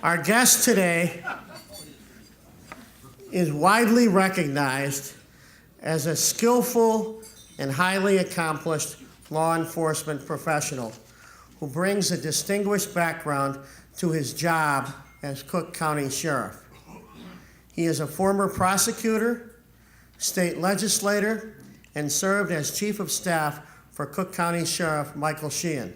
Our guest today is widely recognized as a skillful and highly accomplished law enforcement professional who brings a distinguished background to his job as Cook County Sheriff. He is a former prosecutor, state legislator, and served as Chief of Staff for Cook County Sheriff Michael Sheehan.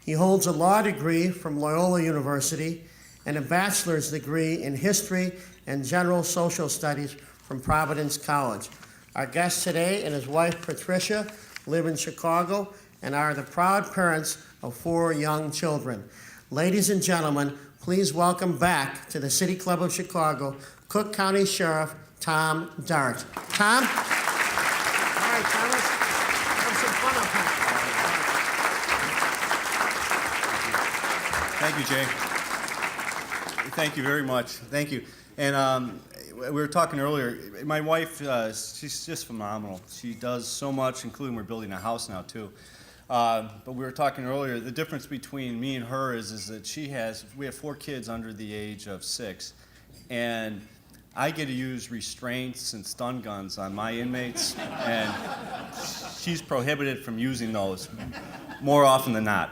He holds a law degree from Loyola University and a bachelor's degree in history and general social studies from Providence College. Our guest today and his wife Patricia live in Chicago and are the proud parents of 4 young children. Ladies and gentlemen, please welcome back to the City Club of Chicago, Cook County Sheriff Tom Dart. Tom? All right, Thomas, have some fun up here. Thank you, Jay. Thank you very much. Thank you. And we were talking earlier, my wife, she's just phenomenal. She does so much, including we're building a house now, too. But we were talking earlier, the difference between me and her is that we have 4 kids under the age of 6. And I get to use restraints and stun guns on my inmates, and she's prohibited from using those more often than not.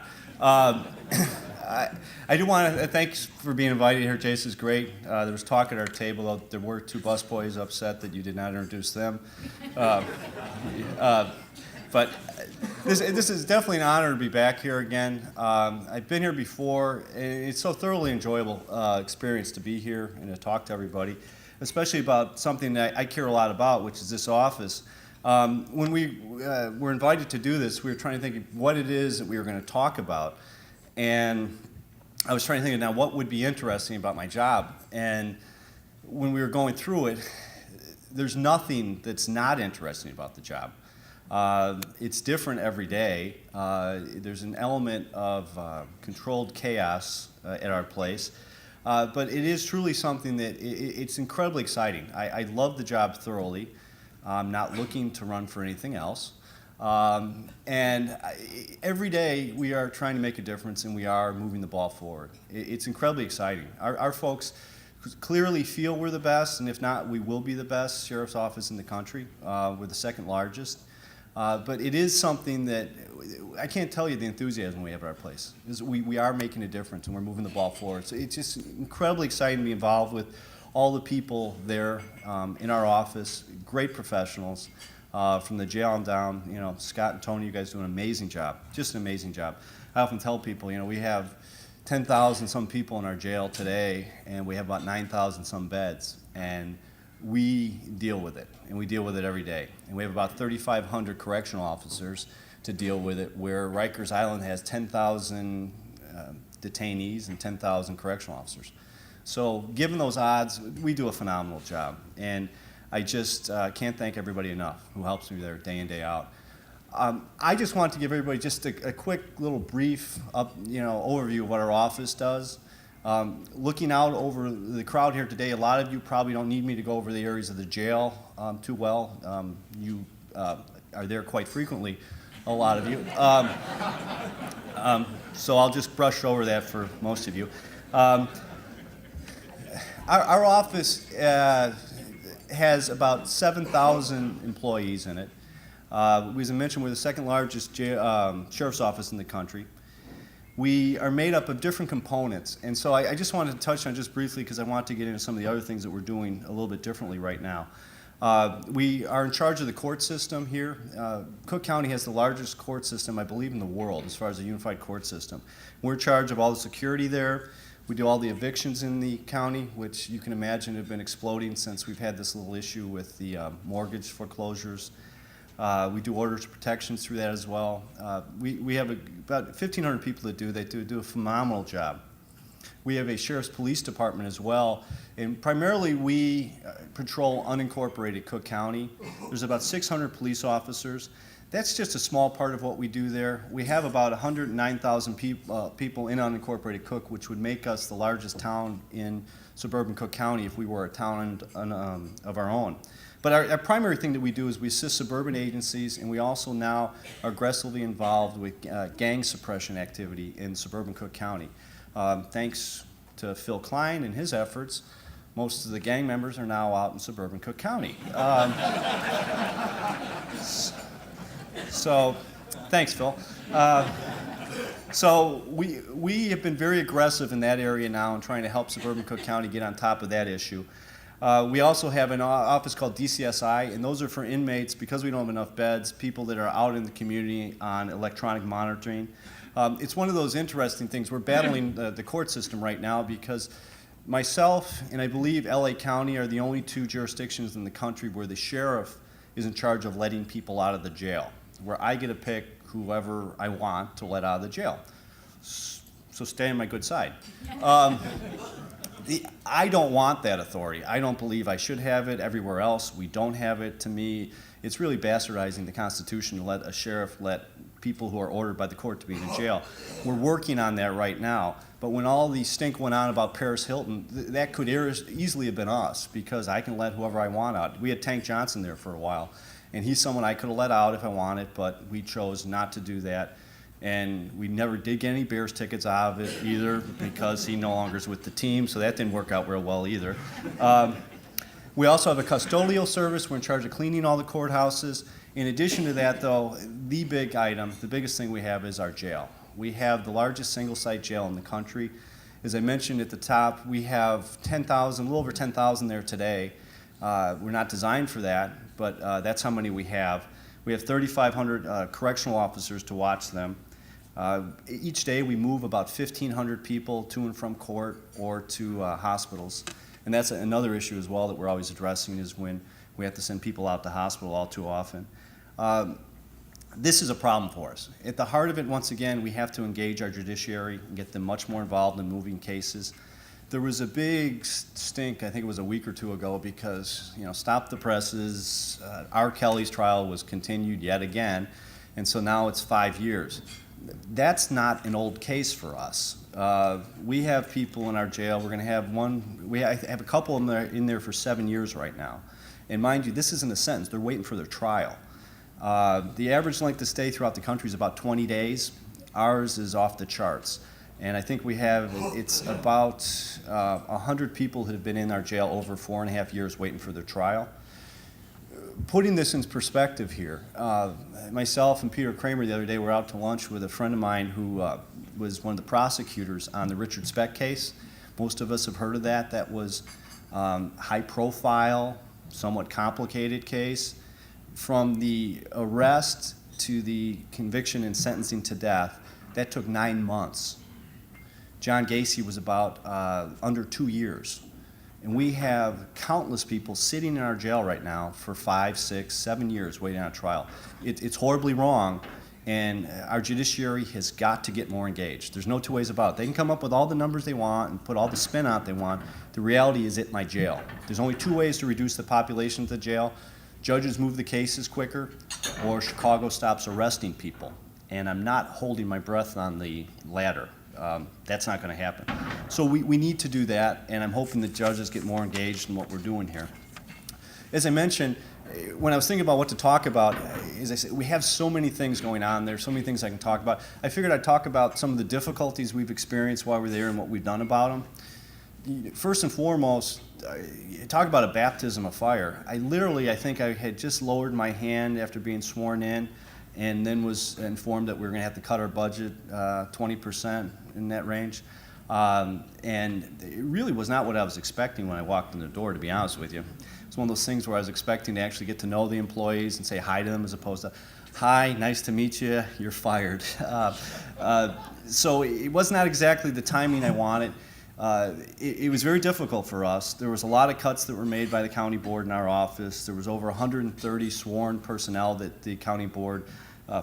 I do want to thank you for being invited here, Jay. This is great. There was talk at our table, though there were 2 busboys upset that you did not introduce them. But this is definitely an honor to be back here again. I've been here before, and it's so thoroughly enjoyable experience to be here and to talk to everybody, especially about something that I care a lot about, which is this office. When we were invited to do this, we were trying to think of what it is that we were going to talk about. And I was trying to think of now what would be interesting about my job. And when we were going through it, there's nothing that's not interesting about the job. It's different every day. There's an element of controlled chaos at our place. But it is truly something that it's incredibly exciting. I love the job thoroughly. I'm not looking to run for anything else. Every day we are trying to make a difference, and we are moving the ball forward. It's incredibly exciting. Our folks clearly feel we're the best, and if not, we will be the best sheriff's office in the country. We're the 2nd largest. But it is something that I can't tell you the enthusiasm we have at our place. We are making a difference, and we're moving the ball forward. So it's just incredibly exciting to be involved with all the people there in our office, great professionals. From the jail on down, Scott and Tony, you guys do an amazing job, just an amazing job. I often tell people, we have 10,000 some people in our jail today, and we have about 9,000 some beds, and we deal with it, and we deal with it every day. And we have about 3,500 correctional officers to deal with it, where Rikers Island has 10,000 detainees and 10,000 correctional officers. So given those odds, we do a phenomenal job. And I just can't thank everybody enough who helps me there day in, day out. I just want to give everybody just a quick little brief overview of what our office does. Looking out over the crowd here today, a lot of you probably don't need me to go over the areas of the jail too well. You are there quite frequently, a lot of you. So I'll just brush over that for most of you. Our office has about 7,000 employees in it. As I mentioned, we're the 2nd largest sheriff's office in the country. We are made up of different components, and so I just wanted to touch on just briefly because I want to get into some of the other things that we're doing a little bit differently right now. We are in charge of the court system here. Cook County has the largest court system, I believe, in the world as far as a unified court system. We're in charge of all the security there. We do all the evictions in the county, which you can imagine have been exploding since we've had this little issue with the mortgage foreclosures. We do orders of protections through that as well. We have about 1,500 people that do a phenomenal job. We have a sheriff's police department as well, and primarily we patrol unincorporated Cook County. There's about 600 police officers. That's just a small part of what we do there. We have about 109,000 people in unincorporated Cook, which would make us the largest town in suburban Cook County if we were a town of our own. But our primary thing that we do is we assist suburban agencies, and we also now are aggressively involved with gang suppression activity in suburban Cook County. Thanks to Phil Klein and his efforts, most of the gang members are now out in suburban Cook County. So, thanks, Phil. So we have been very aggressive in that area now in trying to help suburban Cook County get on top of that issue. We also have an office called DCSI, and those are for inmates, because we don't have enough beds, people that are out in the community on electronic monitoring. It's one of those interesting things. We're battling the court system right now because myself and I believe LA County are the only two jurisdictions in the country where the sheriff is in charge of letting people out of the jail, where I get to pick whoever I want to let out of the jail. So stay on my good side. I don't want that authority. I don't believe I should have it. Everywhere else, we don't have it. To me, it's really bastardizing the Constitution to let a sheriff let people who are ordered by the court to be in jail. We're working on that right now. But when all the stink went on about Paris Hilton, that could easily have been us, because I can let whoever I want out. We had Tank Johnson there for a while, and he's someone I could have let out if I wanted, but we chose not to do that. And we never did get any Bears tickets out of it either, because he no longer is with the team, so that didn't work out real well either. We also have a custodial service. We're in charge of cleaning all the courthouses. In addition to that, though, the big item, the biggest thing we have is our jail. We have the largest single-site jail in the country. As I mentioned at the top, we have 10,000, a little over 10,000 there today. We're not designed for that, but that's how many we have. We have 3,500 correctional officers to watch them. Each day we move about 1,500 people to and from court or to hospitals. And that's another issue as well that we're always addressing, is when we have to send people out to hospital all too often. This is a problem for us. At the heart of it, once again, we have to engage our judiciary and get them much more involved in moving cases. There was a big stink, I think it was a week or two ago, because, Stop the Presses, R. Kelly's trial was continued yet again, and so now it's 5 years. That's not an old case for us. We have people in our jail. We're going to have I have a couple of them in there for 7 years right now. And mind you, this isn't a sentence. They're waiting for their trial. The average length of stay throughout the country is about 20 days. Ours is off the charts. And I think it's about 100 people that have been in our jail over 4.5 years waiting for their trial. Putting this in perspective here, myself and Peter Kramer the other day were out to lunch with a friend of mine who was one of the prosecutors on the Richard Speck case. Most of us have heard of that. That was high profile, somewhat complicated case. From the arrest to the conviction and sentencing to death, that took 9 months. John Gacy was about under 2 years. And we have countless people sitting in our jail right now for 5, 6, 7 years waiting on a trial. It's horribly wrong, and our judiciary has got to get more engaged. There's no two ways about it. They can come up with all the numbers they want and put all the spin out they want. The reality is at my jail. There's only 2 ways to reduce the population of the jail. Judges move the cases quicker, or Chicago stops arresting people. And I'm not holding my breath on the latter. That's not going to happen. So we need to do that, and I'm hoping that judges get more engaged in what we're doing here. As I mentioned, when I was thinking about what to talk about, as I said, we have so many things going on there, so many things I can talk about. I figured I'd talk about some of the difficulties we've experienced while we're there and what we've done about them. First and foremost, talk about a baptism of fire. I think I had just lowered my hand after being sworn in, and then was informed that we were going to have to cut our budget 20% in that range. And it really was not what I was expecting when I walked in the door, to be honest with you. It's one of those things where I was expecting to actually get to know the employees and say hi to them, as opposed to, hi, nice to meet you, you're fired. So it was not exactly the timing I wanted. It was very difficult for us. There was a lot of cuts that were made by the county board in our office. There was over 130 sworn personnel that the county board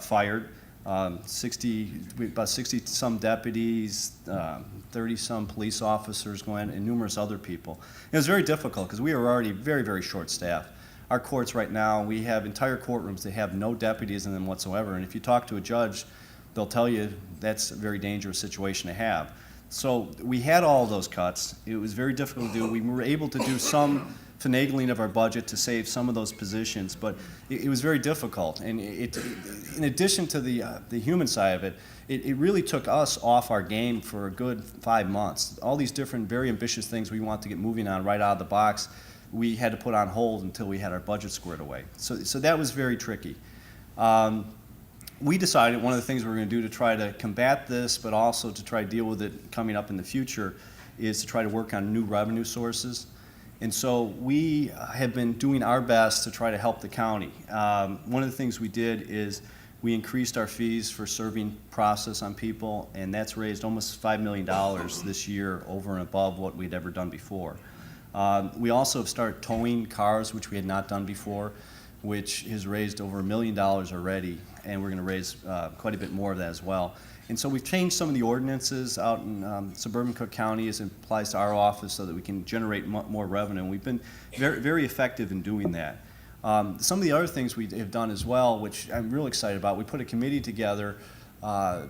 fired. About 60-some deputies, 30-some police officers going, and numerous other people. It was very difficult because we were already very, very short-staffed. Our courts right now, we have entire courtrooms that have no deputies in them whatsoever, and if you talk to a judge, they'll tell you that's a very dangerous situation to have. So we had all those cuts. It was very difficult to do. We were able to do some finagling of our budget to save some of those positions, but it was very difficult. And in addition to the human side of it, it really took us off our game for a good 5 months. All these different, very ambitious things we want to get moving on right out of the box, we had to put on hold until we had our budget squared away. So that was very tricky. We decided one of the things we were going to do to try to combat this, but also to try to deal with it coming up in the future, is to try to work on new revenue sources. And so we have been doing our best to try to help the county. One of the things we did is we increased our fees for serving process on people, and that's raised almost $5 million this year over and above what we'd ever done before. We also have started towing cars, which we had not done before, which has raised over $1 million already, and we're going to raise quite a bit more of that as well. And so we've changed some of the ordinances out in suburban Cook County as it applies to our office so that we can generate more revenue. And we've been very, very effective in doing that. Some of the other things we have done as well, which I'm real excited about, we put a committee together to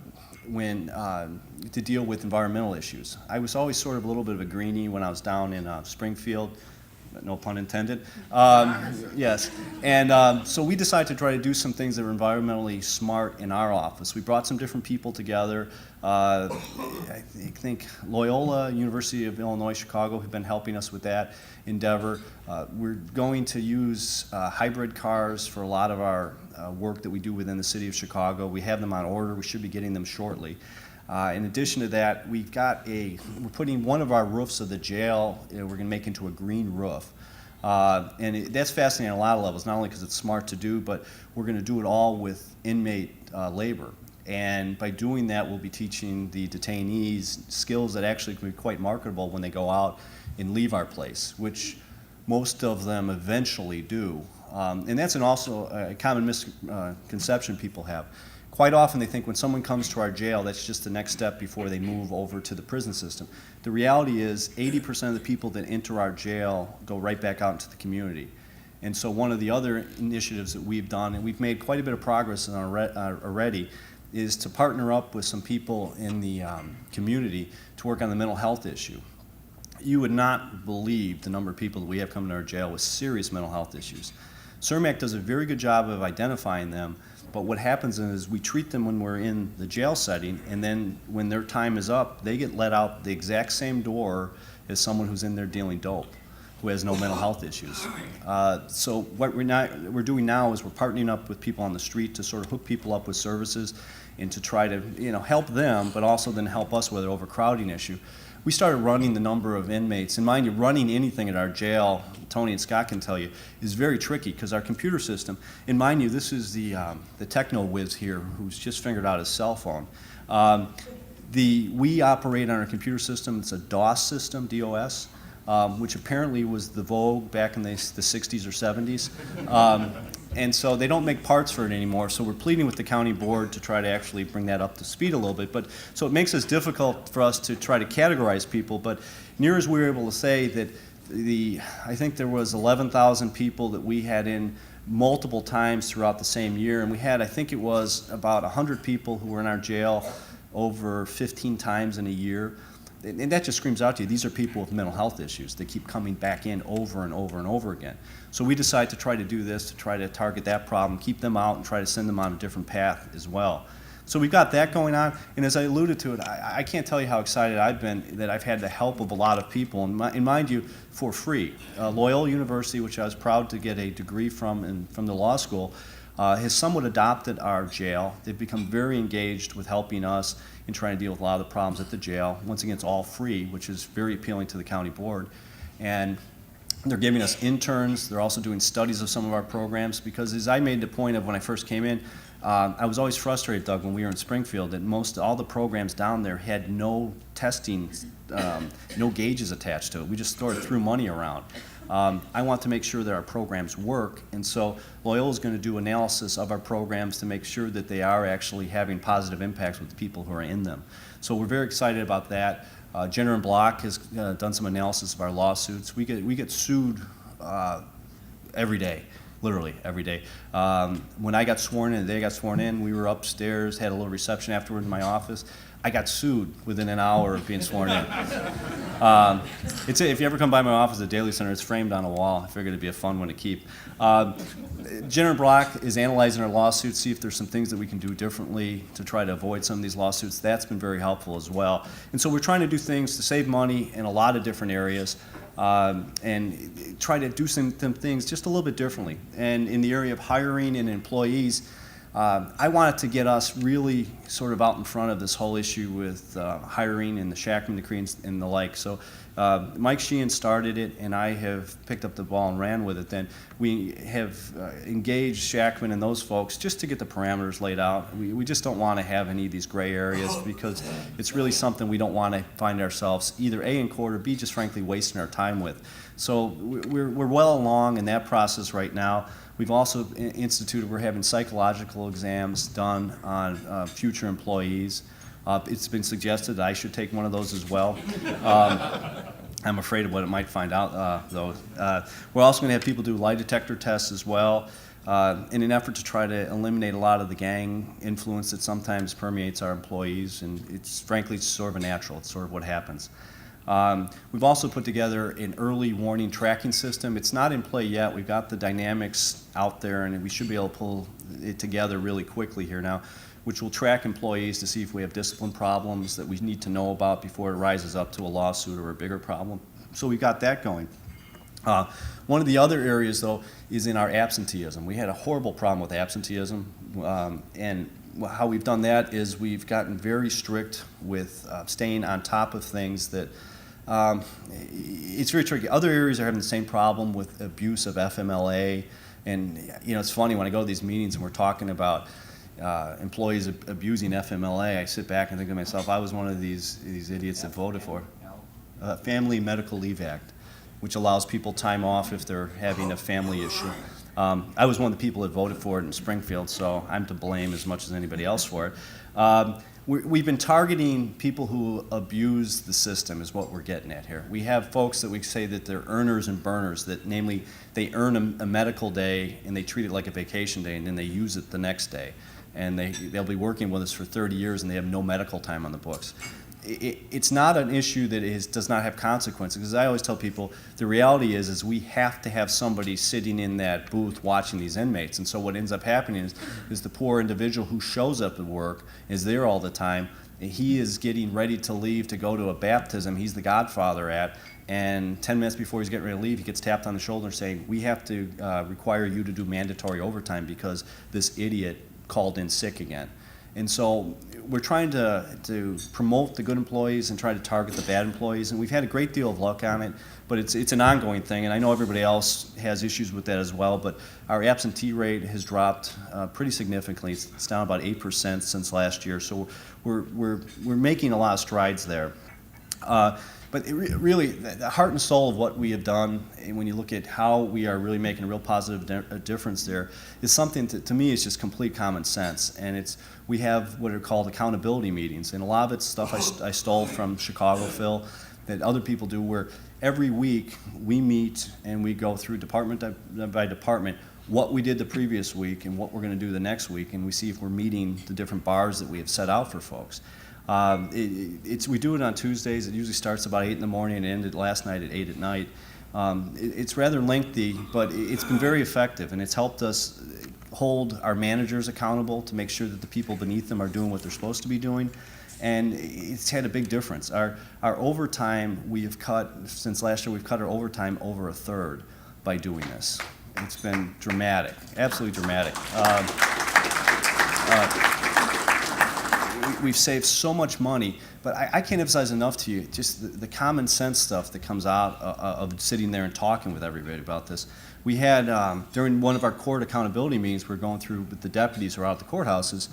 deal with environmental issues. I was always sort of a little bit of a greenie when I was down in Springfield. No pun intended. Yes. And so we decided to try to do some things that were environmentally smart in our office. We brought some different people together. I think Loyola, University of Illinois, Chicago have been helping us with that endeavor. We're going to use hybrid cars for a lot of our work that we do within the city of Chicago. We have them on order. We should be getting them shortly. In addition to that, we're putting one of our roofs of the jail, we're going to make into a green roof. That's fascinating on a lot of levels, not only because it's smart to do, but we're going to do it all with inmate labor. And by doing that, we'll be teaching the detainees skills that actually can be quite marketable when they go out and leave our place, which most of them eventually do. And that's also a common misconception people have. Quite often they think when someone comes to our jail, that's just the next step before they move over to the prison system. The reality is 80% of the people that enter our jail go right back out into the community. And so one of the other initiatives that we've done, and we've made quite a bit of progress already, is to partner up with some people in the community to work on the mental health issue. You would not believe the number of people that we have coming to our jail with serious mental health issues. CIRMAC does a very good job of identifying them, but what happens is we treat them when we're in the jail setting, and then when their time is up, they get let out the exact same door as someone who's in there dealing dope, who has no mental health issues. So what we're doing now is we're partnering up with people on the street to sort of hook people up with services and to try to help them, but also then help us with an overcrowding issue. We started running the number of inmates, and mind you, running anything at our jail, Tony and Scott can tell you, is very tricky because our computer system, and mind you, this is the techno whiz here who's just figured out his cell phone. We operate on our computer system, it's a DOS system, DOS, which apparently was the vogue back in the 60s or 70s. And so they don't make parts for it anymore, so we're pleading with the county board to try to actually bring that up to speed a little bit. But so it makes it difficult for us to try to categorize people, but near as we were able to say that I think there was 11,000 people that we had in multiple times throughout the same year, and we had, I think it was about 100 people who were in our jail over 15 times in a year. And that just screams out to you, these are people with mental health issues. They keep coming back in over and over and over again. So we decided to try to do this, to try to target that problem, keep them out, and try to send them on a different path as well. So we've got that going on, and as I alluded to it, I can't tell you how excited I've been that I've had the help of a lot of people, and mind you, for free. Loyola University, which I was proud to get a degree from the law school, has somewhat adopted our jail. They've become very engaged with helping us in trying to deal with a lot of the problems at the jail. Once again, it's all free, which is very appealing to the county board. And they're giving us interns. They're also doing studies of some of our programs, because as I made the point of when I first came in, I was always frustrated, Doug, when we were in Springfield, that all the programs down there had no testing, no gauges attached to it. We just sort of threw money around. I want to make sure that our programs work, and so Loyola is going to do analysis of our programs to make sure that they are actually having positive impacts with the people who are in them. So we're very excited about that. Jenner & Block has done some analysis of our lawsuits. We get sued every day, literally every day. When I got sworn in, the day I got sworn in, we were upstairs, had a little reception afterward in my office. I got sued within an hour of being sworn in. If you ever come by my office at Daily Center, it's framed on a wall. I figured it'd be a fun one to keep. Jenner Block is analyzing our lawsuits, see if there's some things that we can do differently to try to avoid some of these lawsuits. That's been very helpful as well. And so we're trying to do things to save money in a lot of different areas and try to do some things just a little bit differently. And in the area of hiring and employees, I wanted to get us really sort of out in front of this whole issue with hiring and the Shackman decree and the like. So Mike Sheehan started it, and I have picked up the ball and ran with it. Then we have engaged Shackman and those folks just to get the parameters laid out. We just don't want to have any of these gray areas because it's really something we don't want to find ourselves either A, in court, or B, just frankly wasting our time with. So we're well along in that process right now. We've also instituted, we're having psychological exams done on future employees. It's been suggested that I should take one of those as well. I'm afraid of what it might find out, though. We're also going to have people do lie detector tests as well in an effort to try to eliminate a lot of the gang influence that sometimes permeates our employees. And it's frankly, it's sort of a natural. It's sort of what happens. We've also put together an early warning tracking system. It's not in play yet. We've got the dynamics out there, and we should be able to pull it together really quickly here now, which will track employees to see if we have discipline problems that we need to know about before it rises up to a lawsuit or a bigger problem. So we've got that going. One of the other areas, though, is in our absenteeism. We had a horrible problem with absenteeism, and how we've done that is we've gotten very strict with staying on top of things that it's very tricky. Other areas are having the same problem with abuse of FMLA, and it's funny when I go to these meetings and we're talking about employees abusing FMLA. I sit back and think to myself, I was one of these idiots that voted for Family Medical Leave Act, which allows people time off if they're having a family issue. I was one of the people that voted for it in Springfield, so I'm to blame as much as anybody else for it. We've been targeting people who abuse the system is what we're getting at here. We have folks that we say that they're earners and burners, that namely they earn a medical day and they treat it like a vacation day and then they use it the next day. And they'll be working with us for 30 years and they have no medical time on the books. It's not an issue that does not have consequences, because I always tell people the reality is we have to have somebody sitting in that booth watching these inmates. And so what ends up happening is the poor individual who shows up at work is there all the time. He is getting ready to leave to go to a baptism he's the godfather at, and 10 minutes before he's getting ready to leave, he gets tapped on the shoulder saying, we have to require you to do mandatory overtime because this idiot called in sick again. And so we're trying to promote the good employees and try to target the bad employees, and we've had a great deal of luck on it, but it's an ongoing thing, and I know everybody else has issues with that as well, but our absentee rate has dropped pretty significantly. It's down about 8% since last year, so we're making a lot of strides there. But really, the heart and soul of what we have done, and when you look at how we are really making a real positive difference there, is something to me is just complete common sense. And we have what are called accountability meetings, and a lot of it's stuff I stole from Chicago, Phil, that other people do, where every week we meet and we go through department by department what we did the previous week and what we're going to do the next week, and we see if we're meeting the different bars that we have set out for folks. We do it on Tuesdays. It usually starts about 8 in the morning and ended last night at 8 at night. It's rather lengthy, but it's been very effective, and it's helped us hold our managers accountable to make sure that the people beneath them are doing what they're supposed to be doing. And it's had a big difference. Our overtime, we have cut, since last year, we've cut our overtime over a third by doing this. It's been dramatic, absolutely dramatic. We've saved so much money, but I can't emphasize enough to you just the common sense stuff that comes out of sitting there and talking with everybody about this. We had, during one of our court accountability meetings, we're going through with the deputies who are out at the courthouses.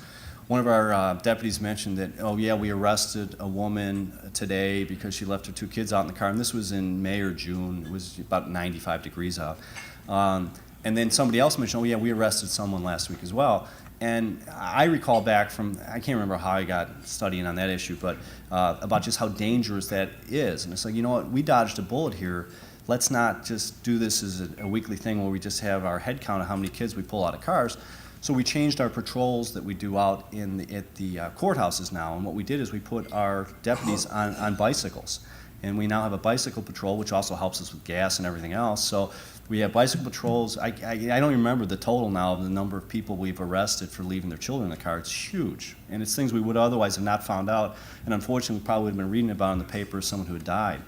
One of our deputies mentioned that, oh yeah, we arrested a woman today because she left her 2 kids out in the car, and this was in May or June. It was about 95 degrees out. And then somebody else mentioned, oh yeah, we arrested someone last week as well. And I recall back from, I can't remember how I got studying on that issue, but about just how dangerous that is. And it's like, you know what, we dodged a bullet here. Let's not just do this as a weekly thing where we just have our head count of how many kids we pull out of cars. So we changed our patrols that we do out at the courthouses now. And what we did is we put our deputies on bicycles. And we now have a bicycle patrol, which also helps us with gas and everything else. So we have bicycle patrols. I don't remember the total now of the number of people we've arrested for leaving their children in the car. It's huge. And it's things we would otherwise have not found out. And unfortunately, we probably would have been reading about in the paper someone who had died.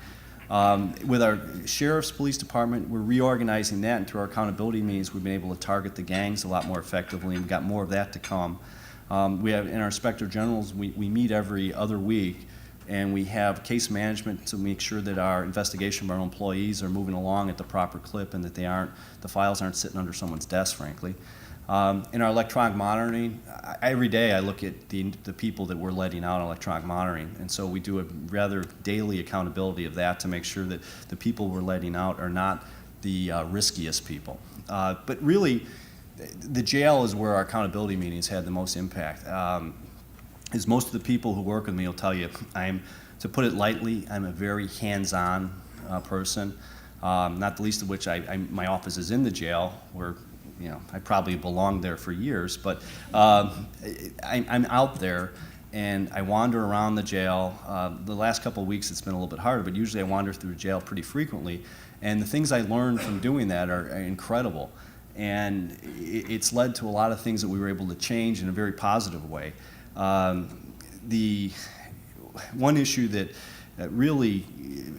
With our sheriff's police department, we're reorganizing that, and through our accountability meetings, we've been able to target the gangs a lot more effectively, and we've got more of that to come. We have, in our inspector generals, we meet every other week, and we have case management to make sure that our investigation of our employees are moving along at the proper clip, and that the files aren't sitting under someone's desk, frankly. In our electronic monitoring, every day I look at the people that we're letting out on electronic monitoring, and so we do a rather daily accountability of that to make sure that the people we're letting out are not the riskiest people. But really, the jail is where our accountability meetings had the most impact. As most of the people who work with me will tell you, to put it lightly, I'm a very hands-on person, not the least of which my office is in the jail, where I probably belonged there for years, but I'm out there and I wander around the jail. The last couple of weeks it's been a little bit harder, but usually I wander through the jail pretty frequently, and the things I learned from doing that are incredible. And it's led to a lot of things that we were able to change in a very positive way. The one issue that really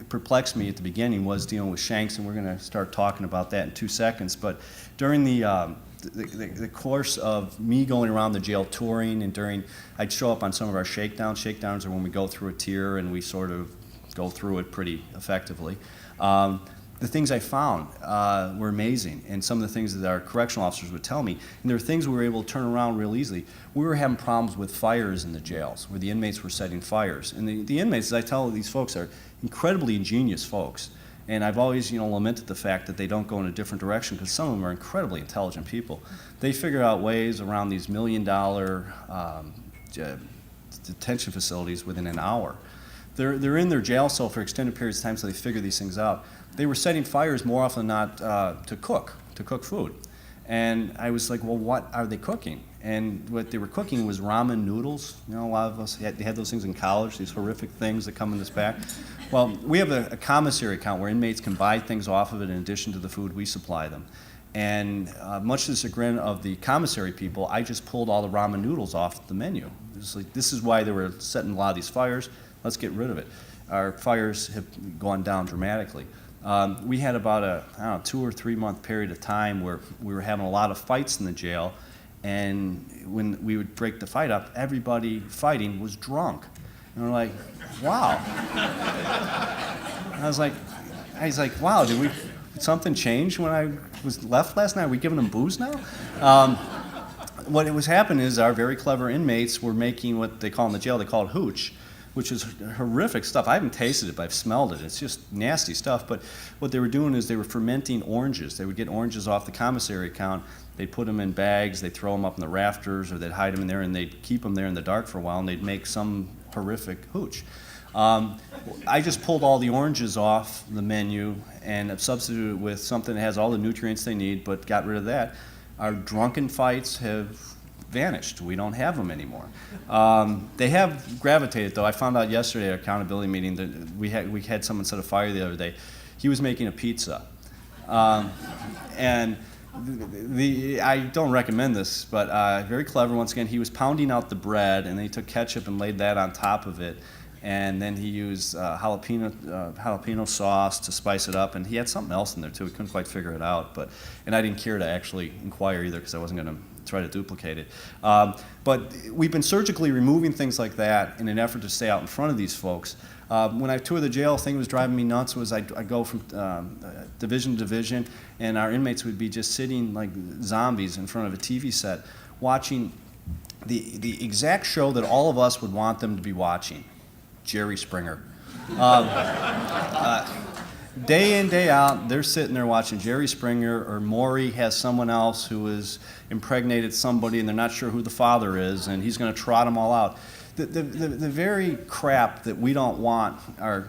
perplexed me at the beginning was dealing with shanks, and we're going to start talking about that in 2 seconds. But during the course of me going around the jail touring, and I'd show up on some of our shakedowns. Shakedowns are when we go through a tier and we sort of go through it pretty effectively. The things I found were amazing, and some of the things that our correctional officers would tell me, and there were things we were able to turn around real easily. We were having problems with fires in the jails, where the inmates were setting fires. And the inmates, as I tell these folks, are incredibly ingenious folks. And I've always, lamented the fact that they don't go in a different direction, because some of them are incredibly intelligent people. They figure out ways around these $1 million detention facilities within an hour. They're in their jail cell for extended periods of time, so they figure these things out. They were setting fires more often than not to cook food. And I was like, well, what are they cooking? And what they were cooking was ramen noodles. A lot of us had those things in college, these horrific things that come in this bag. Well, we have a commissary account where inmates can buy things off of it in addition to the food we supply them. And much to the chagrin of the commissary people, I just pulled all the ramen noodles off the menu. This is why they were setting a lot of these fires. Let's get rid of it. Our fires have gone down dramatically. We had about a 2 or 3 month period of time where we were having a lot of fights in the jail, and when we would break the fight up, everybody fighting was drunk. And we're like, wow. I was like, wow, did something change when I was left last night? Are we giving them booze now? What was happening is our very clever inmates were making what they call in the jail, they call it hooch, which is horrific stuff. I haven't tasted it, but I've smelled it. It's just nasty stuff. But what they were doing is they were fermenting oranges. They would get oranges off the commissary account. They'd put them in bags. They'd throw them up in the rafters, or they'd hide them in there, and they'd keep them there in the dark for a while, and they'd make some horrific hooch. I just pulled all the oranges off the menu and substituted it with something that has all the nutrients they need, but got rid of that. Our drunken fights have vanished. We don't have them anymore. They have gravitated, though. I found out yesterday at our accountability meeting that we had someone set a fire the other day. He was making a pizza. And I don't recommend this, but very clever. Once again, he was pounding out the bread, and then he took ketchup and laid that on top of it. And then he used jalapeno sauce to spice it up, and he had something else in there too. We couldn't quite figure it out, and I didn't care to actually inquire either, because I wasn't going to try to duplicate it. But we've been surgically removing things like that in an effort to stay out in front of these folks. When I toured the jail, the thing that was driving me nuts was I'd go from division to division, and our inmates would be just sitting like zombies in front of a TV set, watching the exact show that all of us would want them to be watching. Jerry Springer. Day in, day out, they're sitting there watching Jerry Springer, or Maury has someone else who has impregnated somebody and they're not sure who the father is, and he's going to trot them all out. The very crap that we don't want our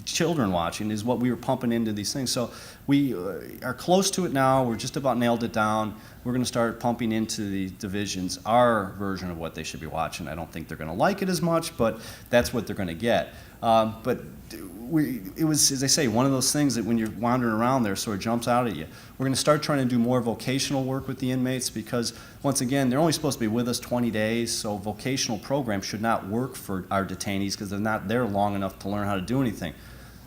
children watching is what we were pumping into these things. So we are close to it now. We're just about nailed it down. we're going to start pumping into the divisions our version of what they should be watching. I don't think they're going to like it as much, but that's what they're going to get. But it was, as I say, one of those things that when you're wandering around there sort of jumps out at you. We're going to start trying to do more vocational work with the inmates because, once again, they're only supposed to be with us 20 days, so vocational programs should not work for our detainees because they're not there long enough to learn how to do anything.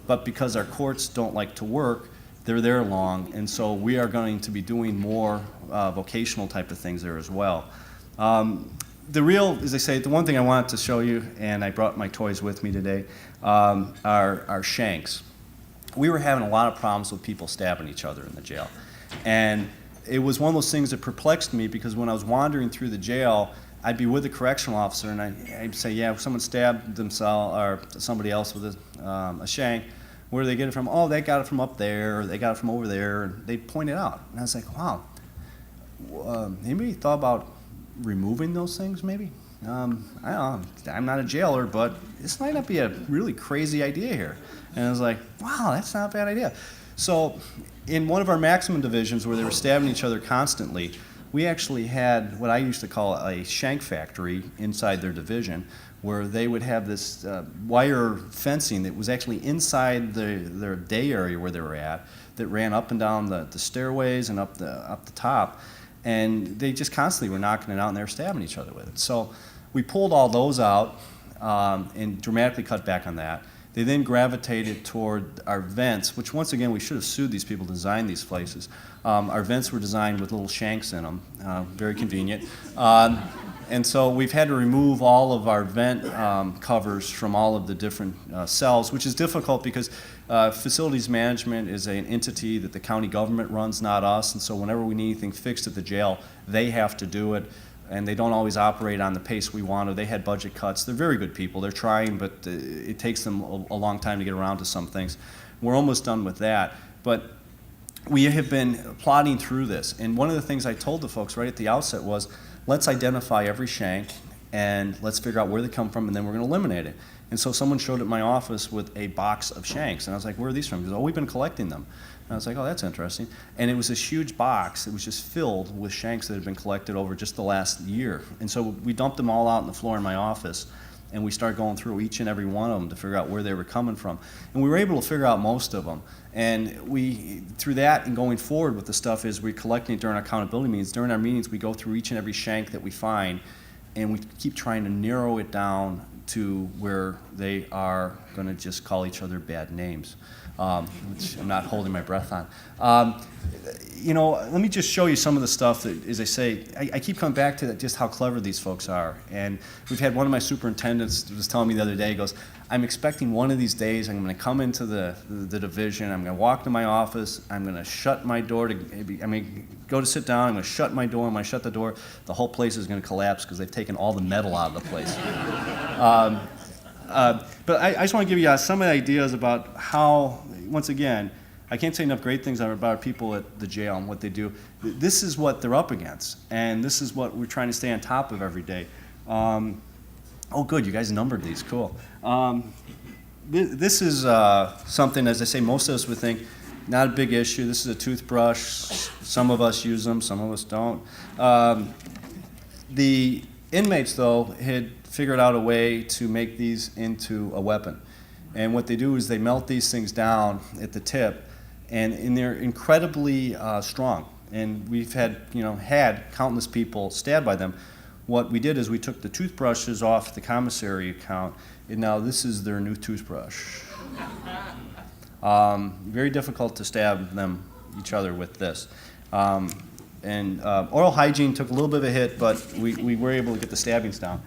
But because our courts don't like to work, they're there long, and so we are going to be doing more vocational type of things there as well. The real, as I say, the one thing I wanted to show you, and I brought my toys with me today, are shanks. We were having a lot of problems with people stabbing each other in the jail. And it was one of those things that perplexed me because when I was wandering through the jail, I'd be with a correctional officer and I'd say, yeah, if someone stabbed themselves or somebody else with a shank, where do they get it from? Oh, they got it from up there, or they got it from over there, and they'd point it out. And I was like, wow, anybody thought about removing those things maybe? I don't know, I'm not a jailer, but this might not be a really crazy idea here. And I was like, wow, that's not a bad idea. So in one of our maximum divisions where they were stabbing each other constantly, we actually had what I used to call a shank factory inside their division, where they would have this wire fencing that was actually inside their day area where they were at, that ran up and down the stairways and up the top. And they just constantly were knocking it out and they were stabbing each other with it. So we pulled all those out and dramatically cut back on that. They then gravitated toward our vents, which once again, we should have sued these people to design these places. Our vents were designed with little shanks in them, very convenient. And so we've had to remove all of our vent covers from all of the different cells, which is difficult because facilities management is an entity that the county government runs, not us. And so whenever we need anything fixed at the jail, they have to do it. And they don't always operate on the pace we want to. They had budget cuts. They're very good people. They're trying, but it takes them a long time to get around to some things. We're almost done with that. But we have been plodding through this. And one of the things I told the folks right at the outset was, let's identify every shank and let's figure out where they come from, and then we're going to eliminate it. And so someone showed at my office with a box of shanks. And I was like, where are these from? He goes, oh, we've been collecting them. And I was like, oh, that's interesting. And it was this huge box. It was just filled with shanks that had been collected over just the last year. And so we dumped them all out on the floor in my office, and we started going through each and every one of them to figure out where they were coming from. And we were able to figure out most of them. And we, through that and going forward with the stuff, is we're collecting it during our accountability meetings. During our meetings, we go through each and every shank that we find, and we keep trying to narrow it down to where they are going to just call each other bad names, which I'm not holding my breath on. You know, let me just show you some of the stuff that, as I say, I keep coming back to that, just how clever these folks are. And we've had one of my superintendents was telling me the other day, he goes, I'm expecting one of these days I'm going to come into the division, I'm going to walk to my office, I'm going to shut my door, go to sit down, I'm going to shut my door, and when I shut the door, the whole place is going to collapse because they've taken all the metal out of the place. But I just want to give you some ideas about how, once again, I can't say enough great things about our people at the jail and what they do. This is what they're up against, and this is what we're trying to stay on top of every day. Oh, good, you guys numbered these, cool. This is something, as I say, most of us would think, not a big issue. This is a toothbrush. Some of us use them, some of us don't. The inmates, though, had figured out a way to make these into a weapon. And what they do is they melt these things down at the tip, and they're incredibly strong. And we've had countless people stabbed by them. What we did is we took the toothbrushes off the commissary account, and now this is their new toothbrush. Very difficult to stab each other with this. And oral hygiene took a little bit of a hit, but we were able to get the stabbings down.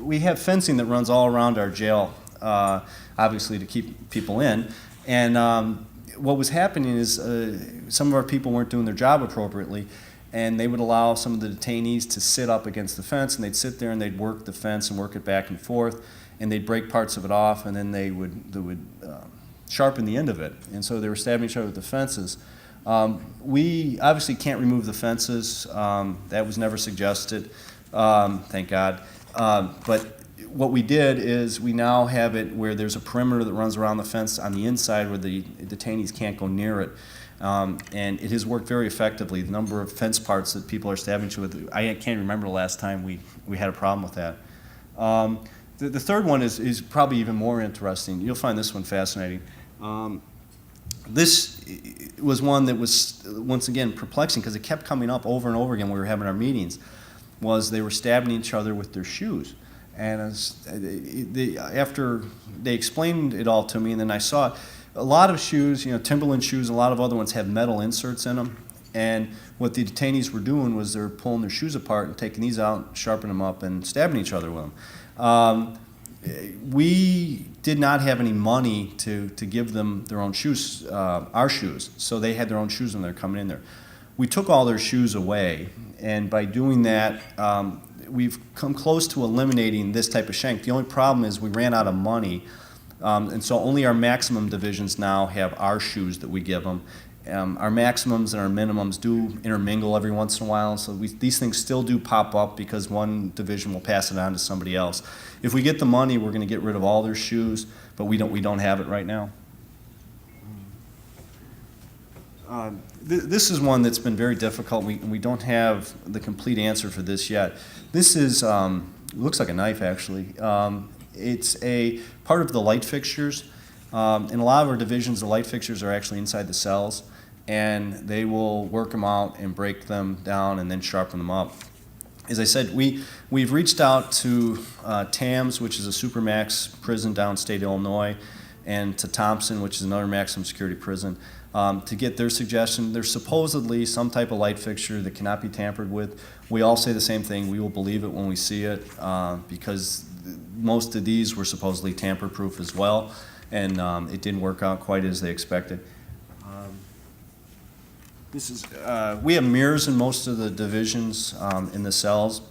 We have fencing that runs all around our jail, obviously to keep people in. And what was happening is some of our people weren't doing their job appropriately, and they would allow some of the detainees to sit up against the fence, and they'd sit there and they'd work the fence and work it back and forth, and they'd break parts of it off, and then they would sharpen the end of it. And so they were stabbing each other with the fences. We obviously can't remove the fences. That was never suggested, thank God. But what we did is we now have it where there's a perimeter that runs around the fence on the inside where the detainees can't go near it. And it has worked very effectively. The number of fence parts that people are stabbing each other with, I can't remember the last time we had a problem with that. The third one is probably even more interesting. You'll find this one fascinating. This was one that was, once again, perplexing because it kept coming up over and over again when we were having our meetings, was they were stabbing each other with their shoes. And after they explained it all to me, and then I saw it, a lot of shoes, Timberland shoes, a lot of other ones have metal inserts in them. And what the detainees were doing was they were pulling their shoes apart and taking these out, sharpening them up, and stabbing each other with them. We did not have any money to give them their own shoes, our shoes, so they had their own shoes when they were coming in there. We took all their shoes away, and by doing that, we've come close to eliminating this type of shank. The only problem is we ran out of money, and so only our maximum divisions now have our shoes that we give them. Our maximums and our minimums do intermingle every once in a while, so these things still do pop up because one division will pass it on to somebody else. If we get the money, we're going to get rid of all their shoes, but we don't have it right now. This is one that's been very difficult. We don't have the complete answer for this yet. This is looks like a knife actually. It's a part of the light fixtures. In a lot of our divisions, the light fixtures are actually inside the cells, and they will work them out and break them down and then sharpen them up. As I said, we've reached out to TAMS, which is a supermax prison downstate Illinois, and to Thompson, which is another maximum security prison, to get their suggestion. There's supposedly some type of light fixture that cannot be tampered with. We all say the same thing. We will believe it when we see it, because most of these were supposedly tamper-proof as well, and it didn't work out quite as they expected. We have mirrors in most of the divisions in the cells.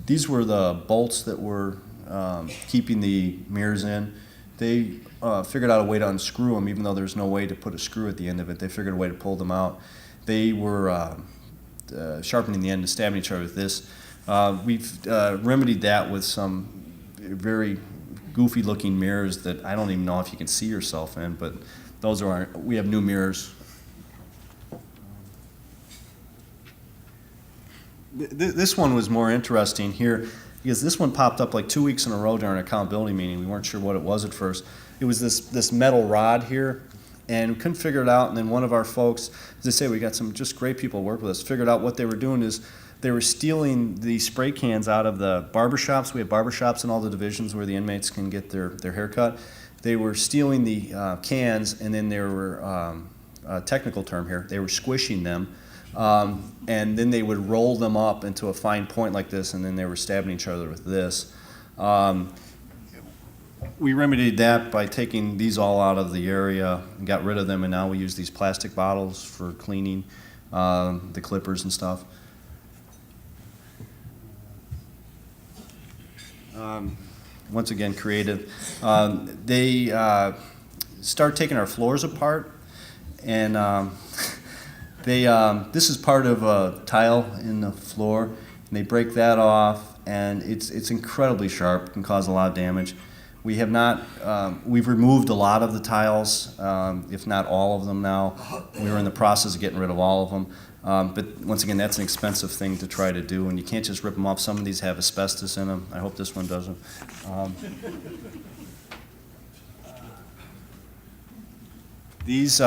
These were the bolts that were keeping the mirrors in. They figured out a way to unscrew them, even though there's no way to put a screw at the end of it. They figured a way to pull them out. They were sharpening the end and stabbing each other with this. We've remedied that with some very goofy looking mirrors that I don't even know if you can see yourself in, but those are we have new mirrors. This one was more interesting here because this one popped up like 2 weeks in a row during an accountability meeting. We weren't sure what it was at first. It was this metal rod here, and we couldn't figure it out. And then one of our folks, as I say, we got some just great people who work with us, figured out what they were doing is they were stealing the spray cans out of the barbershops. We have barbershops in all the divisions where the inmates can get their hair cut. They were stealing the cans, and then they were, a technical term here, they were squishing them. And then they would roll them up into a fine point like this, and then they were stabbing each other with this. We remedied that by taking these all out of the area and got rid of them, and now we use these plastic bottles for cleaning the clippers and stuff. Once again, creative. They start taking our floors apart, and this is part of a tile in the floor, and they break that off, and it's incredibly sharp, can cause a lot of damage. We have not, we've removed a lot of the tiles, if not all of them now. We're in the process of getting rid of all of them. But once again, that's an expensive thing to try to do, and you can't just rip them off. Some of these have asbestos in them. I hope this one doesn't. These,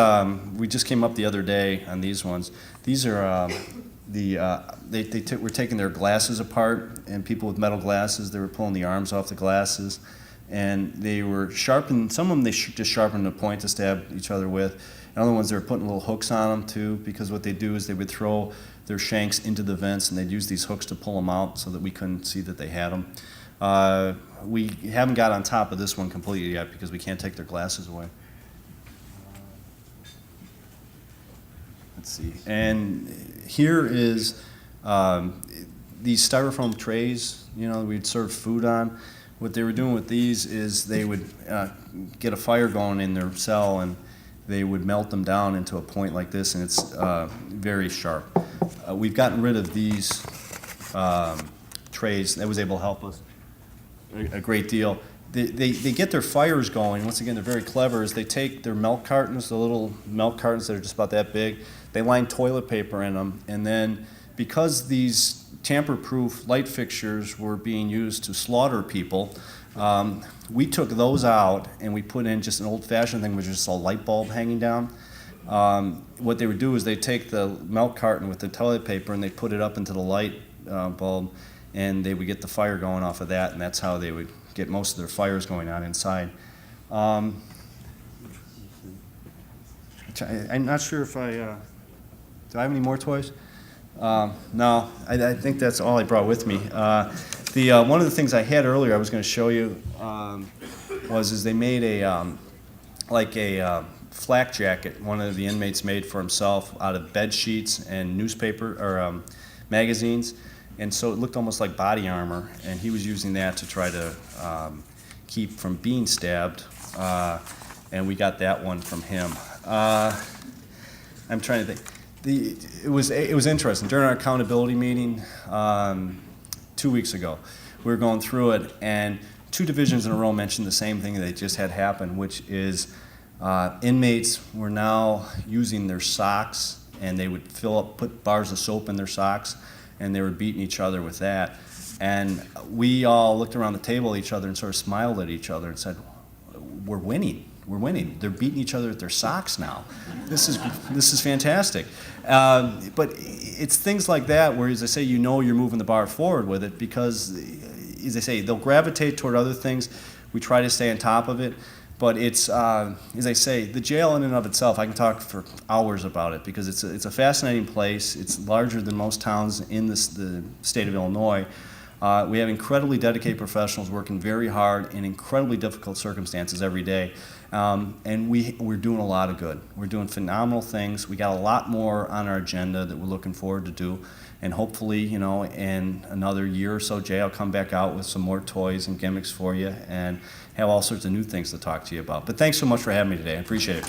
we just came up the other day on these ones. These are, we're taking their glasses apart, and people with metal glasses, they were pulling the arms off the glasses, and they were sharpened. Some of them they just sharpened a point to stab each other with. And other ones they were putting little hooks on them too, because what they do is they would throw their shanks into the vents, and they'd use these hooks to pull them out so that we couldn't see that they had them. We haven't got on top of this one completely yet because we can't take their glasses away. Let's see. And here is these styrofoam trays, we'd serve food on. What they were doing with these is they would get a fire going in their cell, and they would melt them down into a point like this, and it's very sharp. We've gotten rid of these trays. That was able to help us a great deal. they get their fires going. Once again, they're very clever. Is they take their milk cartons, the little milk cartons that are just about that big, they line toilet paper in them, and then because these tamper-proof light fixtures were being used to slaughter people, we took those out and we put in just an old-fashioned thing, which is just a light bulb hanging down. What they would do is they take the milk carton with the toilet paper and they put it up into the light bulb, and they would get the fire going off of that, and that's how they would get most of their fires going on inside. I'm not sure if do I have any more toys? No, I think that's all I brought with me. One of the things I had earlier I was going to show you is they made a flak jacket one of the inmates made for himself out of bed sheets and newspaper or magazines, and so it looked almost like body armor, and he was using that to try to keep from being stabbed, and we got that one from him. I'm trying to think. It was interesting. During our accountability meeting 2 weeks ago, we were going through it, and 2 divisions in a row mentioned the same thing that just had happened, which is inmates were now using their socks, and they would put bars of soap in their socks, and they were beating each other with that. And we all looked around the table at each other and sort of smiled at each other and said, "We're winning. We're winning. They're beating each other with their socks now. This is fantastic." But it's things like that where, as I say, you're moving the bar forward with it because, as I say, they'll gravitate toward other things. We try to stay on top of it. But it's, as I say, the jail in and of itself, I can talk for hours about it because it's a fascinating place. It's larger than most towns in the state of Illinois. We have incredibly dedicated professionals working very hard in incredibly difficult circumstances every day. And we're doing a lot of good. We're doing phenomenal things. We got a lot more on our agenda that we're looking forward to do. And hopefully, in another year or so, Jay, I'll come back out with some more toys and gimmicks for you and have all sorts of new things to talk to you about. But thanks so much for having me today. I appreciate it.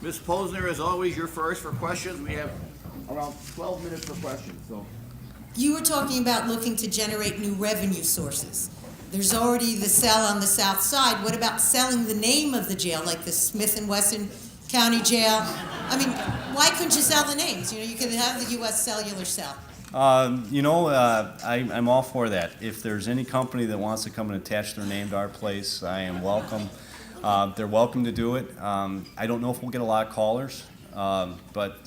Ms. Posner, as always, you're first for questions. We have around 12 minutes for questions. So, You were talking about looking to generate new revenue sources. There's already the cell on the south side. What about selling the name of the jail, like the Smith and Wesson County Jail? I mean, why couldn't you sell the names? You could have the U.S. Cellular cell. I'm all for that. If there's any company that wants to come and attach their name to our place, I am welcome. They're welcome to do it. I don't know if we'll get a lot of callers, but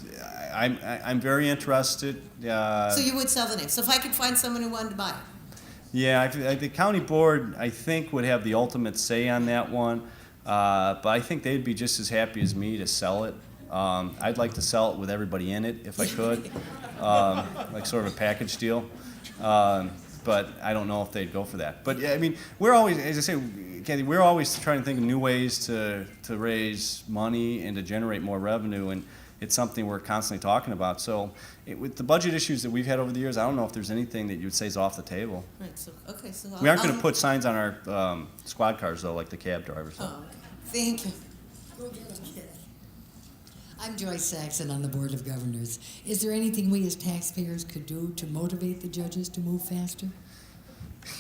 I'm very interested. So you would sell the name. So if I could find someone who wanted to buy it. Yeah, the county board, I think, would have the ultimate say on that one, but I think they'd be just as happy as me to sell it. I'd like to sell it with everybody in it if I could, like sort of a package deal. But I don't know if they'd go for that. But yeah, I mean, we're always, as I say, Kathy, we're always trying to think of new ways to raise money and to generate more revenue, and it's something we're constantly talking about. So with the budget issues that we've had over the years, I don't know if there's anything that you would say is off the table. Right. So okay. So We aren't going to put signs on our squad cars, though, like the cab drivers. Oh, okay. Thank you. I'm Joyce Saxon on the Board of Governors. Is there anything we as taxpayers could do to motivate the judges to move faster?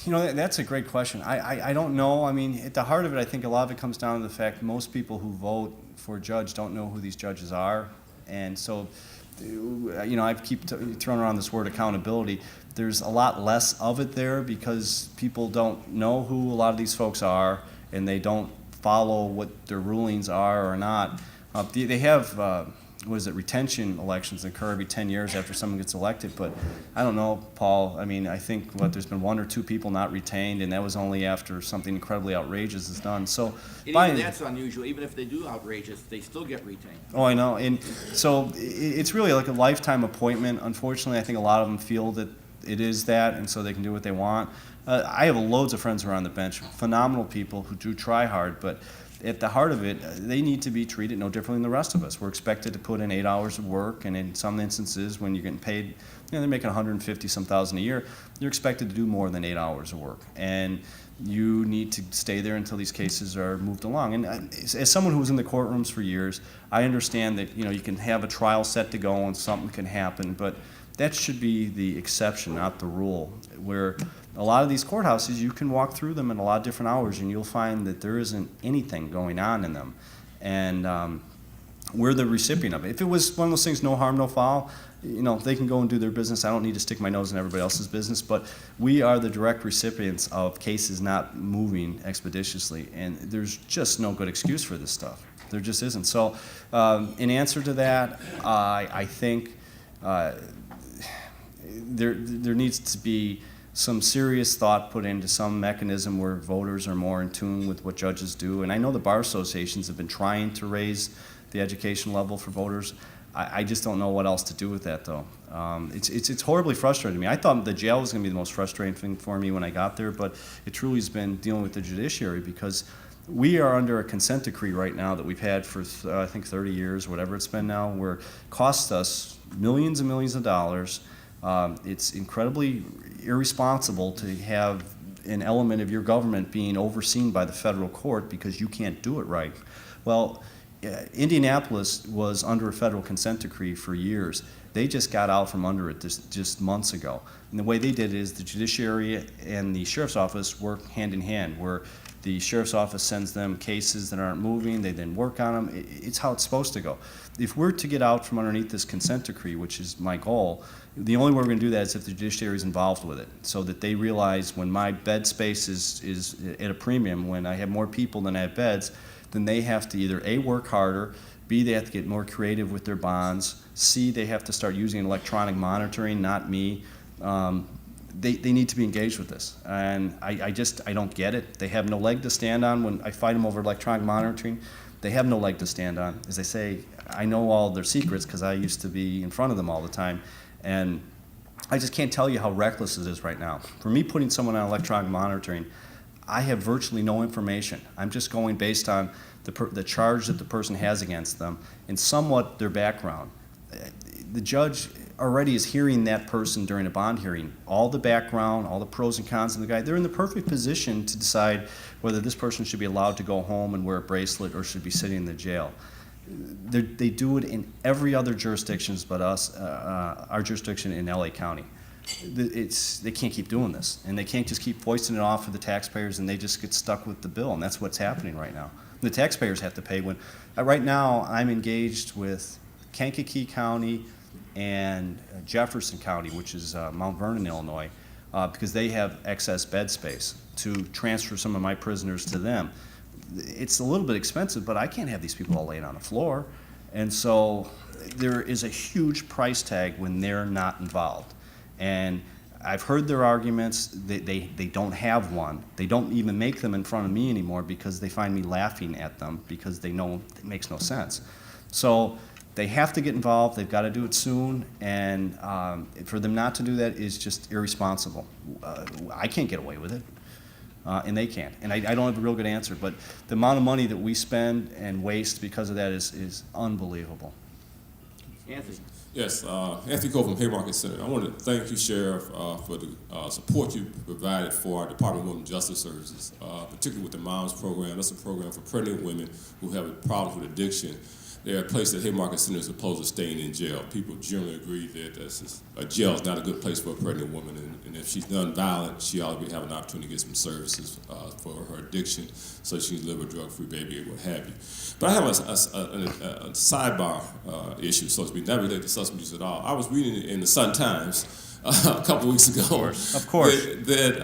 That's a great question. I don't know. I mean, at the heart of it, I think a lot of it comes down to the fact most people who vote for a judge don't know who these judges are. And so, I keep throwing around this word accountability. There's a lot less of it there because people don't know who a lot of these folks are, and they don't follow what their rulings are or not. They have, retention elections that occur every 10 years after someone gets elected, but I don't know, Paul. I mean, I think there's been 1 or 2 people not retained, and that was only after something incredibly outrageous is done. So, and even that's unusual. Even if they do outrageous, they still get retained. Oh, I know. And so it's really like a lifetime appointment. Unfortunately, I think a lot of them feel that it is that, and so they can do what they want. I have loads of friends who are on the bench, phenomenal people who do try hard, but at the heart of it, they need to be treated no differently than the rest of us. We're expected to put in 8 hours of work, and in some instances, when you're getting paid, they're making $150,000 a year, you're expected to do more than 8 hours of work. And you need to stay there until these cases are moved along. And as someone who was in the courtrooms for years, I understand that you can have a trial set to go and something can happen, but that should be the exception, not the rule. Where a lot of these courthouses, you can walk through them in a lot of different hours, and you'll find that there isn't anything going on in them. And we're the recipient of it. If it was one of those things, no harm, no foul, they can go and do their business. I don't need to stick my nose in everybody else's business, but we are the direct recipients of cases not moving expeditiously, and there's just no good excuse for this stuff. There just isn't. So in answer to that, I think there needs to be some serious thought put into some mechanism where voters are more in tune with what judges do. And I know the bar associations have been trying to raise the education level for voters. I just don't know what else to do with that, though. It's horribly frustrating to me. I thought the jail was going to be the most frustrating thing for me when I got there, but it truly has been dealing with the judiciary, because we are under a consent decree right now that we've had for, I think, 30 years, whatever it's been now, where it costs us millions and millions of dollars. It's incredibly irresponsible to have an element of your government being overseen by the federal court because you can't do it right. Well, Indianapolis was under a federal consent decree for years. They just got out from under it just months ago. And the way they did it is the judiciary and the sheriff's office work hand in hand, where the sheriff's office sends them cases that aren't moving, they then work on them. It's how it's supposed to go. If we're to get out from underneath this consent decree, which is my goal, the only way we're going to do that is if the judiciary is involved with it, so that they realize when my bed space is at a premium, when I have more people than I have beds, then they have to either A, work harder, B, they have to get more creative with their bonds, C, they have to start using electronic monitoring, not me. They need to be engaged with this. And I don't get it. They have no leg to stand on. When I fight them over electronic monitoring, they have no leg to stand on. As they say, I know all their secrets because I used to be in front of them all the time. And I just can't tell you how reckless it is right now. For me, putting someone on electronic monitoring, I have virtually no information. I'm just going based on the charge that the person has against them and somewhat their background. The judge already is hearing that person during a bond hearing, all the background, all the pros and cons of the guy. They're in the perfect position to decide whether this person should be allowed to go home and wear a bracelet or should be sitting in the jail. They do it in every other jurisdictions but us, our jurisdiction in LA County. They can't keep doing this, and they can't just keep foisting it off of the taxpayers, and they just get stuck with the bill, and that's what's happening right now. The taxpayers have to pay when. Right now, I'm engaged with Kankakee County and Jefferson County, which is Mount Vernon, Illinois, because they have excess bed space to transfer some of my prisoners to them. It's a little bit expensive, but I can't have these people all laying on the floor, and so there is a huge price tag when they're not involved. And I've heard their arguments. They don't have one. They don't even make them in front of me anymore because they find me laughing at them because they know it makes no sense. So they have to get involved. They've got to do it soon. And for them not to do that is just irresponsible. I can't get away with it, and they can't. And I don't have a real good answer. But the amount of money that we spend and waste because of that is unbelievable. Anthony. Yes, Anthony Cole from Haymarket Center. I want to thank you, Sheriff, for the support you provided for our Department of Women Justice Services, particularly with the Moms Program. That's a program for pregnant women who have problems with addiction. They're a place that Haymarket Center is opposed to staying in jail. People generally agree that a jail is not a good place for a pregnant woman, and if she's nonviolent, she ought to have an opportunity to get some services for her addiction so she can live a drug-free baby or what have you. But I have a sidebar issue, so to speak, not related to substance abuse at all. I was reading in the Sun-Times a couple of weeks ago Of course. that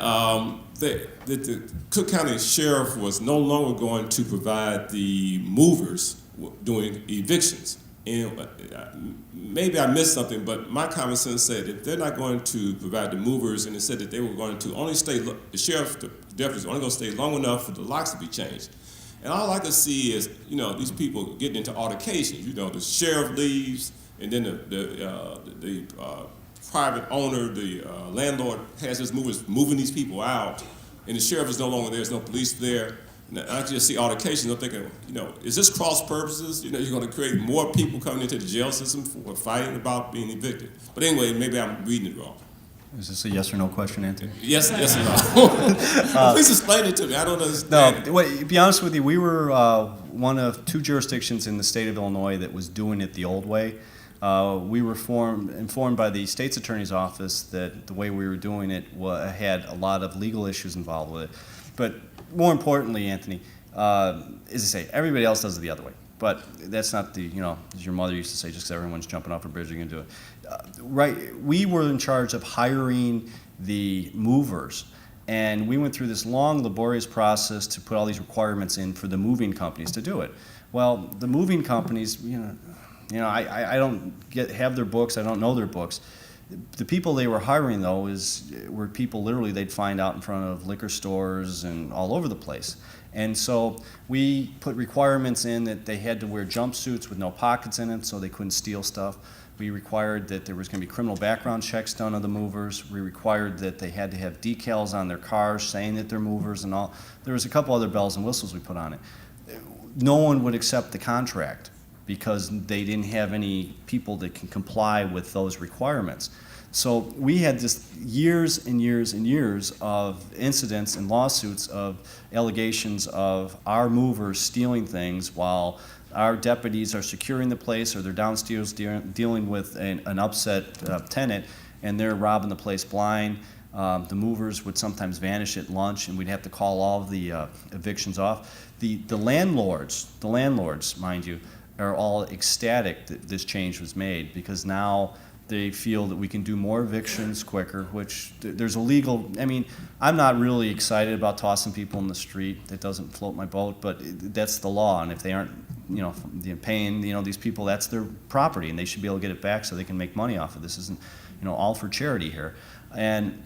the Cook County Sheriff was no longer going to provide the movers doing evictions. And maybe I missed something, but my common sense said if they're not going to provide the movers, and it said that they were going to only stay, the sheriff, the deputies, only going to stay long enough for the locks to be changed. And all I could see is, these people getting into altercations. The sheriff leaves, and then the private owner, the landlord has his movers moving these people out, and the sheriff is no longer there. There's no police there. And I just see altercations. I'm thinking, is this cross purposes? You're going to create more people coming into the jail system for fighting about being evicted. But anyway, maybe I'm reading it wrong. Is this a yes or no question, Anthony? Yes, yes or no? Please explain it to me. I don't understand. No, wait, to be honest with you, we were one of 2 jurisdictions in the state of Illinois that was doing it the old way. We were informed by the state's attorney's office that the way we were doing it had a lot of legal issues involved with it. But more importantly, Anthony, as I say, everybody else does it the other way. But that's not the, as your mother used to say, just because everyone's jumping off a bridge, you're going to do it. Right, we were in charge of hiring the movers. And we went through this long, laborious process to put all these requirements in for the moving companies to do it. Well, the moving companies, I don't have their books. I don't know their books. The people they were hiring, though, were people literally they'd find out in front of liquor stores and all over the place. And so we put requirements in that they had to wear jumpsuits with no pockets in it so they couldn't steal stuff. We required that there was going to be criminal background checks done on the movers. We required that they had to have decals on their cars saying that they're movers and all. There was a couple other bells and whistles we put on it. No one would accept the contract because they didn't have any people that can comply with those requirements. So we had just years and years and years of incidents and lawsuits of allegations of our movers stealing things while our deputies are securing the place or they're downstairs dealing with an upset tenant and they're robbing the place blind. The movers would sometimes vanish at lunch and we'd have to call all of the evictions off. The landlords, mind you, are all ecstatic that this change was made because now they feel that we can do more evictions quicker, which there's a legal, I'm not really excited about tossing people in the street. That doesn't float my boat, but that's the law. And if they aren't, paying, these people, that's their property and they should be able to get it back so they can make money off of this. Isn't, all for charity here. And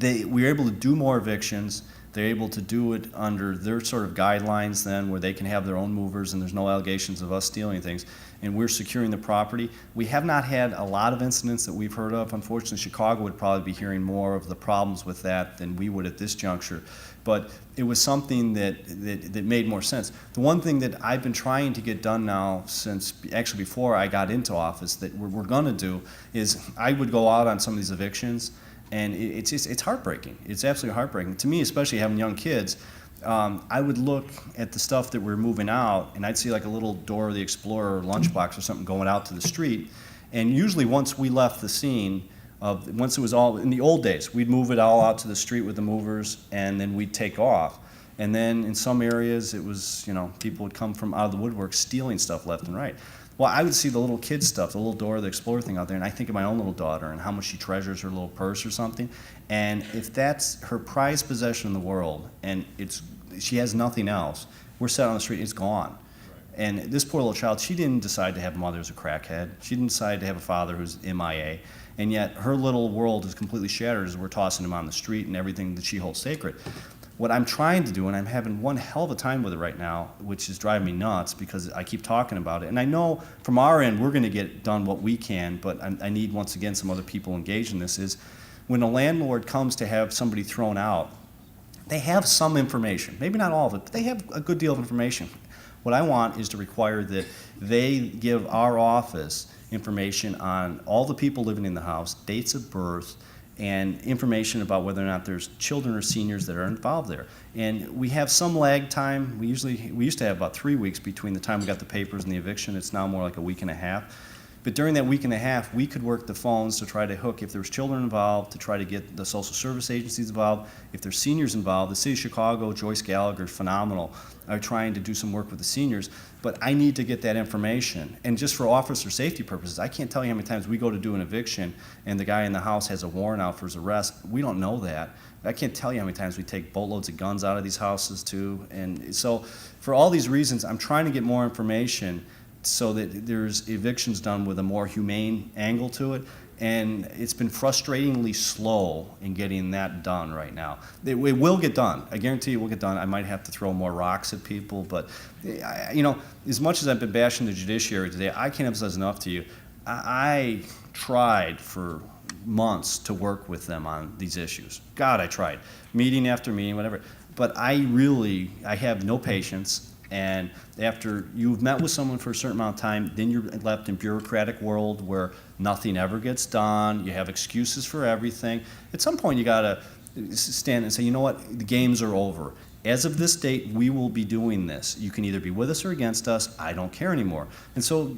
we were able to do more evictions. They're able to do it under their sort of guidelines then where they can have their own movers and there's no allegations of us stealing things. And we're securing the property. We have not had a lot of incidents that we've heard of. Unfortunately, Chicago would probably be hearing more of the problems with that than we would at this juncture. But it was something that made more sense. The one thing that I've been trying to get done now since, actually before I got into office, that we're going to do is I would go out on some of these evictions and it's heartbreaking. It's absolutely heartbreaking. To me, especially having young kids, I would look at the stuff that we're moving out, and I'd see like a little Dora the Explorer lunchbox or something going out to the street. And usually once we left the scene, once it was all, in the old days, we'd move it all out to the street with the movers, and then we'd take off. And then in some areas, it was, people would come from out of the woodwork stealing stuff left and right. Well, I would see the little kid stuff, the little Dora the Explorer thing out there, and I think of my own little daughter and how much she treasures her little purse or something. And if that's her prized possession in the world, and she has nothing else, we're set on the street, it's gone. And this poor little child, she didn't decide to have a mother who's a crackhead. She didn't decide to have a father who's MIA. And yet her little world is completely shattered as we're tossing him on the street and everything that she holds sacred. What I'm trying to do, and I'm having one hell of a time with it right now, which is driving me nuts because I keep talking about it. And I know from our end we're going to get done what we can, but I need, once again, some other people engaged in this, is when a landlord comes to have somebody thrown out, they have some information. Maybe not all of it, but they have a good deal of information. What I want is to require that they give our office information on all the people living in the house, dates of birth, and information about whether or not there's children or seniors that are involved there. And we have some lag time. We used to have about 3 weeks between the time we got the papers and the eviction. It's now more like a week and a half. But during that week and a half, we could work the phones to try to hook, if there was children involved, to try to get the social service agencies involved. If there's seniors involved, the city of Chicago, Joyce Gallagher, phenomenal, are trying to do some work with the seniors. But I need to get that information. And just for officer safety purposes, I can't tell you how many times we go to do an eviction and the guy in the house has a warrant out for his arrest. We don't know that. I can't tell you how many times we take boatloads of guns out of these houses too. And so for all these reasons, I'm trying to get more information so that there's evictions done with a more humane angle to it. And it's been frustratingly slow in getting that done right now. It will get done. I guarantee it will get done. I might have to throw more rocks at people, but as much as I've been bashing the judiciary today, I can't emphasize enough to you, I tried for months to work with them on these issues. God, I tried. Meeting after meeting, whatever. But I have no patience. And after you've met with someone for a certain amount of time, then you're left in bureaucratic world where nothing ever gets done. You have excuses for everything. At some point, you gotta stand and say, you know what, the games are over. As of this date, we will be doing this. You can either be with us or against us. I don't care anymore. And so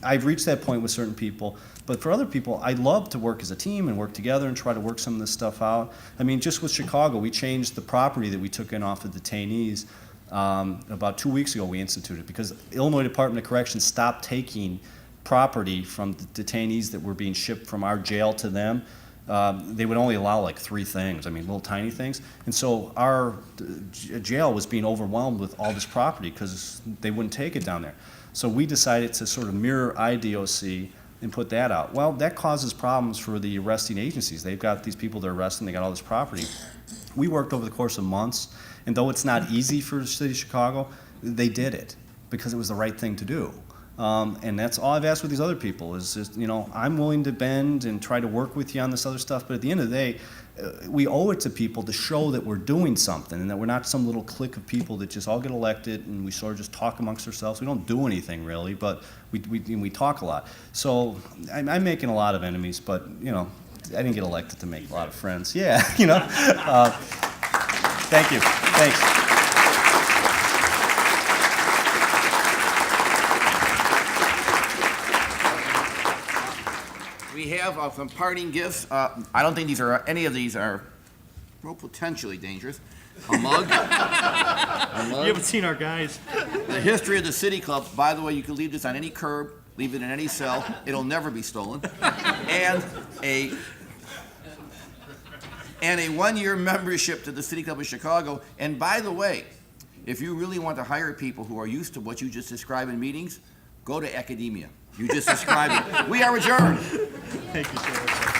I've reached that point with certain people. But for other people, I love to work as a team and work together and try to work some of this stuff out. I mean, just with Chicago, we changed the property that we took in off of detainees. About 2 weeks ago, we instituted because Illinois Department of Corrections stopped taking property from the detainees that were being shipped from our jail to them. They would only allow like 3 things, I mean, little tiny things. And so our jail was being overwhelmed with all this property because they wouldn't take it down there. So we decided to sort of mirror IDOC and put that out. Well, that causes problems for the arresting agencies. They've got these people they're arresting, they got all this property. We worked over the course of months, and though it's not easy for the city of Chicago, they did it because it was the right thing to do. And that's all I've asked with these other people is just, you know, I'm willing to bend and try to work with you on this other stuff, but at the end of the day, we owe it to people to show that we're doing something and that we're not some little clique of people that just all get elected and we sort of just talk amongst ourselves. We don't do anything really, but we talk a lot. So I'm making a lot of enemies, but, you know, I didn't get elected to make a lot of friends. Yeah, you know. Thank you. Thanks. We have some parting gifts. I don't think any of these are, well, potentially dangerous. A mug. A mug. You haven't seen our guys. The history of the City Club. By the way, you can leave this on any curb, leave it in any cell. It'll never be stolen. And a 1-year membership to the City Club of Chicago. And by the way, if you really want to hire people who are used to what you just described in meetings, go to academia. You just described it. We are adjourned. Thank you so much.